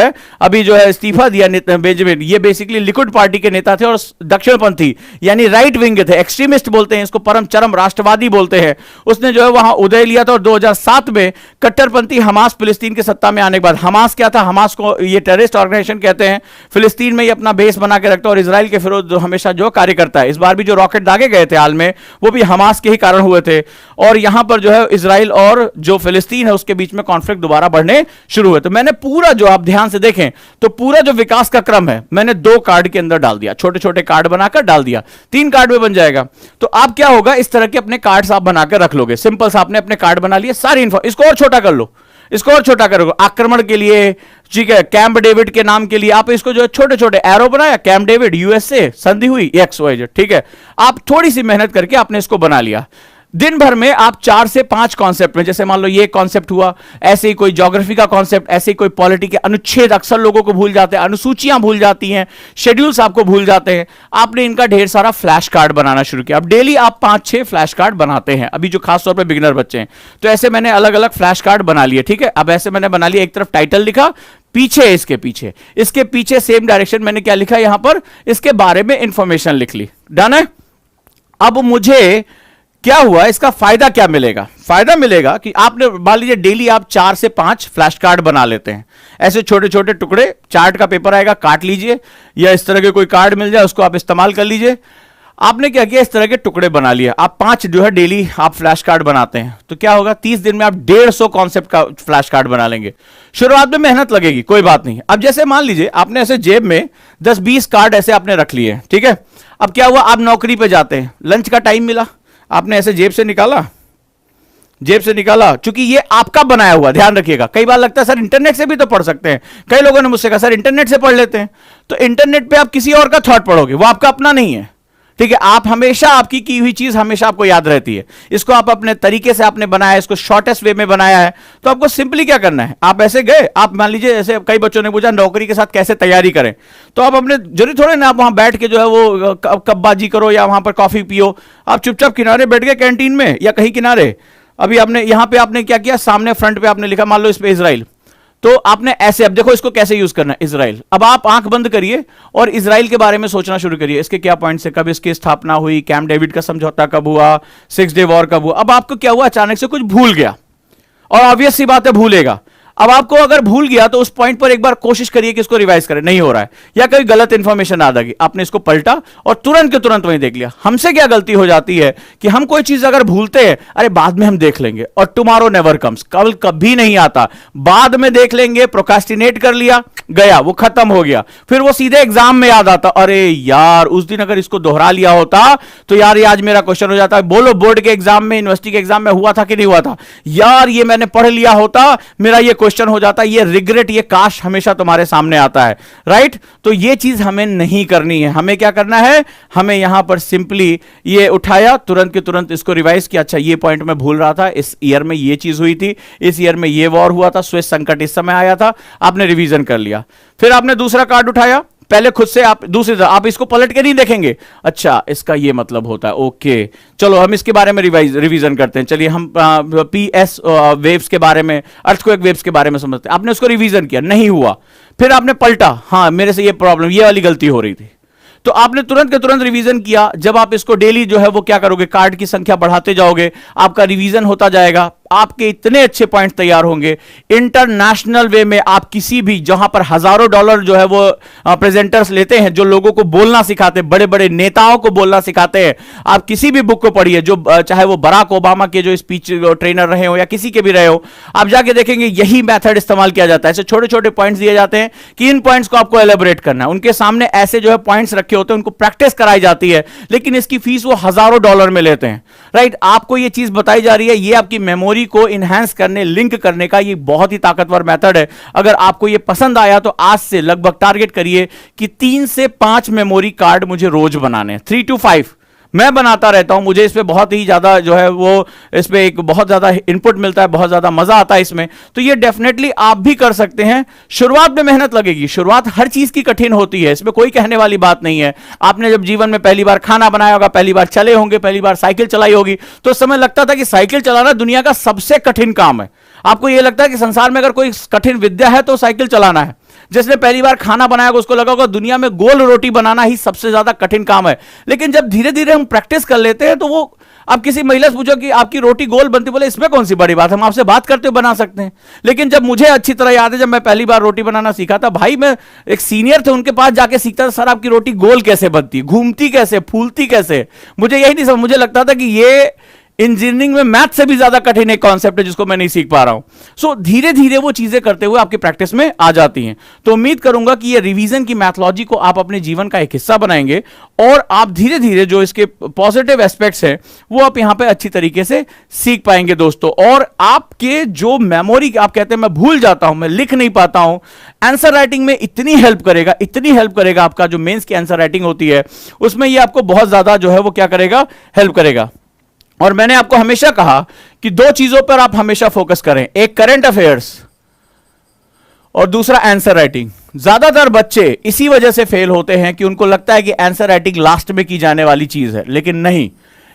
S1: है इस्तीफा दिया, बेंजामिन, ये बेसिकली लिकुड पार्टी के नेता थे और दक्षिणपंथी यानी राइट विंग थे, एक्सट्रीमिस्ट बोलते हैं इसको, परम चरम राष्ट्रवादी बोलते हैं, उसने जो है वहां उदय लिया था। और 2007 में कट्टरपंथी हमास फिलिस्तीन के सत्ता में आने के बाद, हमास क्या था, हमास को ये टेररिस्ट ऑर्गेनाइजेशन कहते हैं, फिलिस्तीन में ये अपना बेस बना के रखता है और इजराइल के विरोध हमेशा जो कार्य करता है। इस बार भी जो रॉकेट दागे गए थे हाल में, वो भी हमास के ही कारण हुए थे, और यहां पर जो है इजराइल और जो फिलिस्तीन है उसके बीच में कॉन्फ्लिक्ट दोबारा बढ़ने शुरू हुए। तो मैंने पूरा, जो आप ध्यान से देखें तो पूरा जो विकास का क्रम है मैंने 2 कार्ड के अंदर डाल दिया, छोटे छोटे कार्ड बनाकर डाल दिया, 3 कार्ड में बन जाएगा। तो आप क्या होगा, इस तरह के अपने कार्ड्स आप बनाकर रख लोगे, सिंपल सा आपने अपने कार्ड बना लिए, सारी इन्फो, इसको और छोटा कर लो, इसको और छोटा करोगे, आक्रमण के लिए, ठीक है, कैंप डेविड के नाम के लिए आप इसको जो छोटे छोटे एरो बनाया, कैंप डेविड यूएसए, संधि हुई XYZ, ठीक है। आप थोड़ी सी मेहनत करके आपने इसको बना लिया। दिन भर में आप 4 से 5 कॉन्सेप्ट में, जैसे मान लो ये कॉन्सेप्ट हुआ, ऐसे ही कोई ज्योग्राफी का कॉन्सेप्ट, ऐसे ही कोई पॉलिटी के अनुच्छेद, अक्सर लोगों को भूल जाते हैं, अनुसूचियां भूल जाती हैं, शेड्यूल्स आपको भूल जाते हैं, आपने इनका ढेर सारा फ्लैश कार्ड बनाना शुरू किया। अब डेली आप 5-6 फ्लैश कार्ड बनाते हैं, अभी जो खासतौर पर बिगिनर बच्चे हैं, तो ऐसे मैंने अलग अलग फ्लैश कार्ड बना लिए, ठीक है। अब ऐसे मैंने बना लिया, एक तरफ टाइटल लिखा, पीछे इसके पीछे सेम डायरेक्शन मैंने क्या लिखा यहां पर, इसके बारे में इंफॉर्मेशन लिख ली, डन है। अब मुझे क्या हुआ, इसका फायदा क्या मिलेगा, फायदा मिलेगा कि आपने मान लीजिए डेली आप 4 से 5 फ्लैश कार्ड बना लेते हैं, ऐसे छोटे छोटे टुकड़े, चार्ट का पेपर आएगा, काट लीजिए, या इस तरह के कोई कार्ड मिल जाए उसको आप इस्तेमाल कर लीजिए। आपने क्या किया, इस तरह के टुकड़े बना लिए, आप 5 जो है डेली आप फ्लैश कार्ड बनाते हैं, तो क्या होगा, 30 दिन में आप 150 कॉन्सेप्ट का फ्लैश कार्ड बना लेंगे। शुरुआत में मेहनत लगेगी, कोई बात नहीं। अब जैसे मान लीजिए आपने ऐसे जेब में 10-20 कार्ड ऐसे आपने रख लिए, ठीक है। अब क्या हुआ, आप नौकरी पे जाते हैं, लंच का टाइम मिला, आपने ऐसे जेब से निकाला, चूंकि ये आपका बनाया हुआ, ध्यान रखिएगा, कई बार लगता है सर इंटरनेट से भी तो पढ़ सकते हैं, कई लोगों ने मुझसे कहा सर इंटरनेट से पढ़ लेते हैं, तो इंटरनेट पे आप किसी और का थॉट पढ़ोगे, वो आपका अपना नहीं है, ठीक है। आप हमेशा, आपकी की हुई चीज हमेशा आपको याद रहती है, इसको आप अपने तरीके से आपने बनाया है, इसको शॉर्टेस्ट वे में बनाया है, तो आपको सिंपली क्या करना है, आप ऐसे गए, आप मान लीजिए ऐसे कई बच्चों ने पूछा नौकरी के साथ कैसे तैयारी करें, तो आप अपने जरूरी थोड़े ना आप वहां बैठ के जो है वो कब्बाजी करो या वहां पर कॉफी पियो, आप चुपचाप किनारे बैठ गए कैंटीन में या कहीं किनारे। अभी आपने यहां पे आपने क्या किया, सामने फ्रंट पे आपने लिखा, मान लो इस पे इजराइल, तो आपने ऐसे, अब देखो इसको कैसे यूज करना है। इजराइल, अब आप आंख बंद करिए और इजराइल के बारे में सोचना शुरू करिए, इसके क्या पॉइंट्स है, कब इसकी स्थापना हुई, कैंप डेविड का समझौता कब हुआ, 6 डे वॉर कब हुआ। अब आपको क्या हुआ, अचानक से कुछ भूल गया, और ऑब्वियस सी बात है भूलेगा। अब आपको अगर भूल गया तो उस पॉइंट पर एक बार कोशिश करिए कि इसको रिवाइज करें, नहीं हो रहा है, या कोई गलत इंफॉर्मेशन आ गई, आपने इसको पलटा और तुरंत के तुरंत वहीं देख लिया। हमसे क्या गलती हो जाती है कि हम कोई चीज अगर भूलते हैं, अरे बाद में हम देख लेंगे, और टुमारो नेवर कम्स, कल कभी नहीं आता, बाद में देख लेंगे, प्रोकास्टिनेट कर लिया, गया, वो खत्म हो गया। फिर वो सीधे एग्जाम में याद आता, अरे यार उस दिन अगर इसको दोहरा लिया होता तो यार ये आज मेरा क्वेश्चन हो जाता। बोलो बोर्ड के एग्जाम में, यूनिवर्सिटी के एग्जाम में हुआ था कि नहीं हुआ था, यार ये मैंने पढ़ लिया होता, मेरा ये क्वेश्चन हो जाता। ये रिग्रेट, ये काश हमेशा तुम्हारे सामने आता है, राइट। तो ये चीज हमें नहीं करनी है। हमें क्या करना है, हमें यहां पर सिंपली ये उठाया, तुरंत के तुरंत इसको रिवाइज किया, अच्छा ये पॉइंट में भूल रहा था, इस ईयर में ये चीज हुई थी, इस ईयर में ये वॉर हुआ था, स्विस संकट इस समय आया था, आपने रिवीजन कर लिया। फिर आपने दूसरा कार्ड उठाया, पहले खुद से आप दूसरी तरफ, आप इसको पलट के नहीं देखेंगे, अच्छा इसका ये मतलब होता है, ओके चलो हम इसके बारे में रिवीजन करते हैं। चलिए हम पीएस वेव्स के बारे में, अर्थक्वेक वेव्स के बारे में समझते हैं। आपने उसको रिवीजन किया, नहीं हुआ, फिर आपने पलटा, हाँ मेरे से ये प्रॉब्लम, ये वाली गलती हो रही थी, तो आपने तुरंत के तुरंत रिवीजन किया। जब आप इसको डेली जो है वो क्या करोगे, कार्ड की संख्या बढ़ाते जाओगे, आपका रिवीजन होता जाएगा, आपके इतने अच्छे पॉइंट तैयार होंगे। इंटरनेशनल वे में आप किसी भी, जहां पर हजारों डॉलर जो है वो प्रेजेंटर्स लेते हैं, जो लोगों को बोलना सिखाते हैं, बड़े बड़े नेताओं को बोलना सिखाते हैं, आप किसी भी बुक को पढ़िए, जो चाहे वो बराक ओबामा के जो स्पीच ट्रेनर रहे हो या किसी के भी रहे हो, आप जाके देखेंगे यही मेथड इस्तेमाल किया जाता है। ऐसे छोटे छोटे पॉइंट्स दिए जाते हैं कि इन पॉइंट्स को आपको एलेबोरेट करना है, उनके सामने ऐसे जो है पॉइंट्स रखे होते हैं, उनको प्रैक्टिस कराई जाती है, लेकिन इसकी फीस वो हजारों डॉलर में लेते हैं, राइट। आपको ये चीज बताई जा रही है, ये आपकी मेमोरी को इनहैंस करने, लिंक करने का ये बहुत ही ताकतवर मेथड है। अगर आपको ये पसंद आया तो आज से लगभग टारगेट करिए कि 3 से 5 मेमोरी कार्ड मुझे रोज बनाने हैं, 3 to 5 मैं बनाता रहता हूं। मुझे इस पे बहुत ही ज्यादा जो है वो, इस पे एक बहुत ज्यादा इनपुट मिलता है, बहुत ज्यादा मजा आता है इसमें। तो ये डेफिनेटली आप भी कर सकते हैं। शुरुआत में मेहनत लगेगी, शुरुआत हर चीज की कठिन होती है, इसमें कोई कहने वाली बात नहीं है। आपने जब जीवन में पहली बार खाना बनाया होगा, पहली बार चले होंगे, पहली बार साइकिल चलाई होगी, तो उस समय लगता था कि साइकिल चलाना दुनिया का सबसे कठिन काम है। आपको यह लगता है कि संसार में अगर कोई कठिन विद्या है तो साइकिल चलाना है। जिसने पहली बार खाना बनाया उसको लगा होगा दुनिया में गोल रोटी बनाना ही सबसे ज्यादा कठिन काम है। लेकिन जब धीरे धीरे हम प्रैक्टिस कर लेते हैं तो वो, आप किसी महिला से पूछो कि आपकी रोटी गोल बनती, बोले इसमें कौन सी बड़ी बात, हम आपसे बात करते हुए बना सकते हैं। लेकिन जब मुझे अच्छी तरह याद है, जब मैं पहली बार रोटी बनाना सीखा था, भाई मैं एक सीनियर थे उनके पास जाके सीखता था, सर आपकी रोटी गोल कैसे बनती, घूमती कैसे, फूलती कैसे, मुझे यही नहीं समझ, मुझे लगता था कि ये इंजीनियरिंग में मैथ से भी ज्यादा कठिन एक कॉन्सेप्ट है जिसको मैं नहीं सीख पा रहा हूं। सो धीरे धीरे वो चीजें करते हुए आपकी प्रैक्टिस में आ जाती हैं। तो उम्मीद करूंगा कि ये रिवीजन की मैथोलॉजी को आप अपने जीवन का एक हिस्सा बनाएंगे और आप धीरे धीरे जो इसके पॉजिटिव एस्पेक्ट्स हैं वो आप यहां पे अच्छी तरीके से सीख पाएंगे दोस्तों। और आपके जो मेमोरी, आप कहते हैं मैं भूल जाता हूं, मैं लिख नहीं पाता हूं, आंसर राइटिंग में इतनी हेल्प करेगा, इतनी हेल्प करेगा। आपका जो मेंस की आंसर राइटिंग होती है उसमें ये आपको बहुत ज्यादा जो है वो क्या करेगा, हेल्प करेगा। और मैंने आपको हमेशा कहा कि 2 चीजों पर आप हमेशा फोकस करें, एक करंट अफेयर्स और दूसरा आंसर राइटिंग। ज्यादातर बच्चे इसी वजह से फेल होते हैं कि उनको लगता है कि आंसर राइटिंग लास्ट में की जाने वाली चीज है, लेकिन नहीं,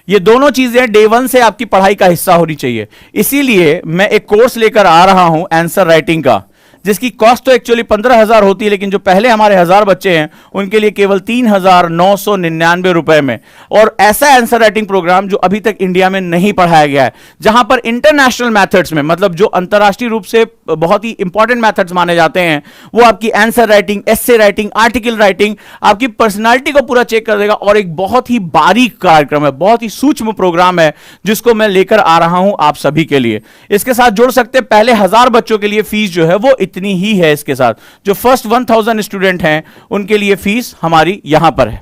S1: ये दोनों चीजें डे 1 से आपकी पढ़ाई का हिस्सा होनी चाहिए। इसीलिए मैं एक कोर्स लेकर आ रहा हूं आंसर राइटिंग का, जिसकी कॉस्ट तो एक्चुअली 15,000 होती है, लेकिन जो पहले हमारे 1000 बच्चे हैं उनके लिए केवल 3,999 रुपए में। और ऐसा आंसर राइटिंग प्रोग्राम जो अभी तक इंडिया में नहीं पढ़ाया गया है, जहां पर इंटरनेशनल मेथड्स में, मतलब जो अंतरराष्ट्रीय रूप से बहुत ही इंपॉर्टेंट मेथड्स माने जाते हैं, वो आपकी आंसर राइटिंग, एस्से राइटिंग, आर्टिकल राइटिंग, आपकी पर्सनालिटी को पूरा चेक कर देगा। और एक बहुत ही बारीक कार्यक्रम है, बहुत ही सूक्ष्म प्रोग्राम है जिसको मैं लेकर आ रहा हूं आप सभी के लिए। इसके साथ जुड़ सकते हैं, पहले 1000 बच्चों के लिए फीस जो है वो इतनी ही है। इसके साथ जो फर्स्ट 1000 स्टूडेंट हैं उनके लिए फीस हमारी यहां पर है।